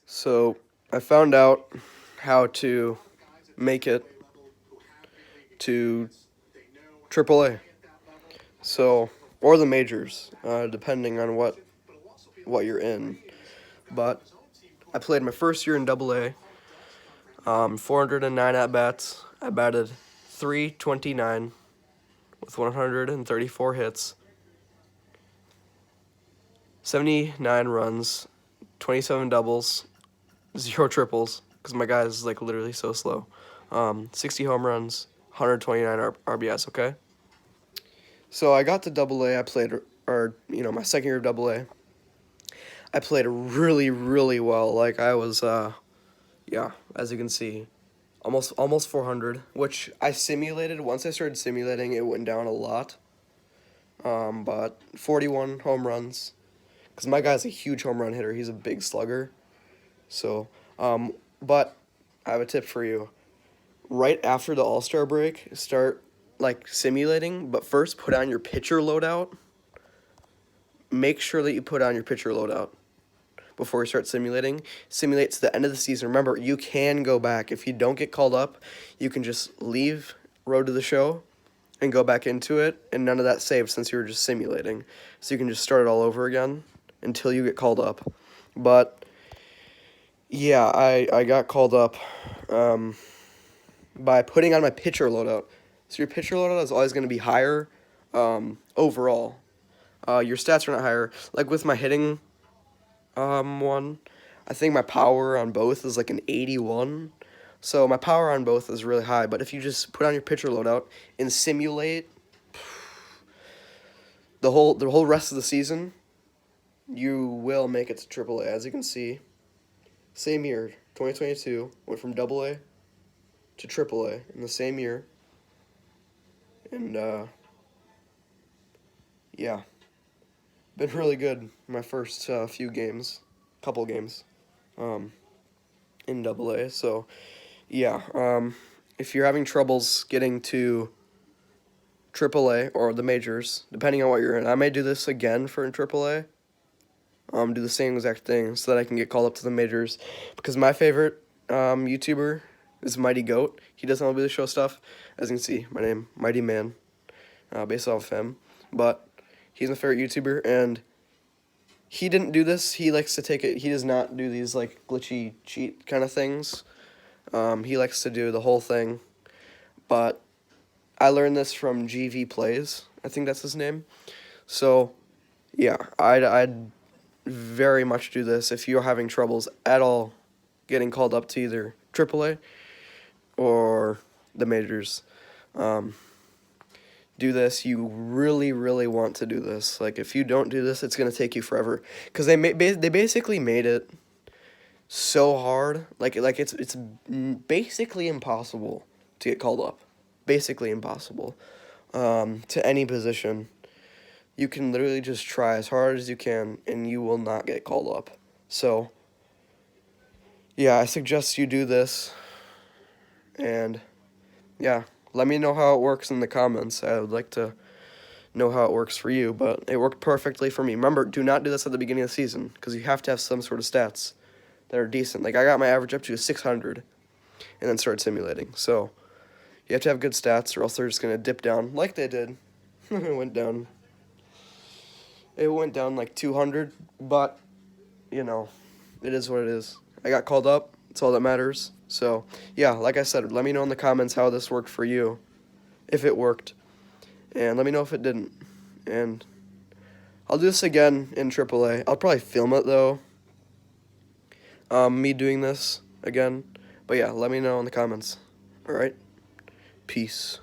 So I found out how to make it to AAA. So or the majors, depending on what you're in. But I played my first year in AA. 409 at bats. I batted 329 with 134 hits, 79 runs, 27 doubles, 0 triples, because my guy is like literally so slow. 60 home runs, 129 RBIs. Okay. So I got to AA. I played, or my second year of AA. I played really, really well. Like I was, yeah, as you can see, almost 400, which I simulated. Once I started simulating, it went down a lot. But 41 home runs, because my guy's a huge home run hitter. He's a big slugger. So, but I have a tip for you. Right after the All-Star break, start like simulating, but first put on your pitcher loadout. Make sure that you put on your pitcher loadout before you start simulating. Simulate to the end of the season. Remember, you can go back. If you don't get called up, you can just leave Road to the Show and go back into it, and none of that saves since you were just simulating. So you can just start it all over again until you get called up. But yeah, I got called up by putting on my pitcher loadout. So your pitcher loadout is always going to be higher overall. Your stats are not higher. Like with my hitting one, I think my power on both is like an 81. So my power on both is really high. But if you just put on your pitcher loadout and simulate the whole rest of the season, you will make it to AAA. As you can see, same year, 2022, went from AA to AAA in the same year. And yeah, been really good my first few games, couple games, in AA. So yeah, if you're having troubles getting to AAA or the majors, depending on what you're in, I may do this again for in AAA. Do the same exact thing so that I can get called up to the majors, because my favorite YouTuber is Mighty Goat. He does MLB The Show stuff. As you can see, my name, Mighty Man, based off of him. But he's my favorite YouTuber, and he didn't do this. He likes to take it. He does not do these like glitchy cheat kind of things. He likes to do the whole thing. But I learned this from GV Plays. I think that's his name. So yeah, I'd very much do this if you're having troubles at all getting called up to either AAA or the majors. Do this. You really, really want to do this. Like, if you don't do this, it's going to take you forever. Because they basically made it so hard. Like it's basically impossible to get called up. Basically impossible to any position. You can literally just try as hard as you can, and you will not get called up. So, yeah, I suggest you do this. And, yeah, let me know how it works in the comments. I would like to know how it works for you, but it worked perfectly for me. Remember, do not do this at the beginning of the season, because you have to have some sort of stats that are decent. Like, I got my average up to 600, and then started simulating. So, you have to have good stats, or else they're just going to dip down, like they did. It went down. It went down like 200, but, it is what it is. I got called up. That's all that matters. So, yeah, like I said, let me know in the comments how this worked for you, if it worked, and let me know if it didn't. And I'll do this again in AAA. I'll probably film it, though, me doing this again. But, yeah, let me know in the comments. All right? Peace.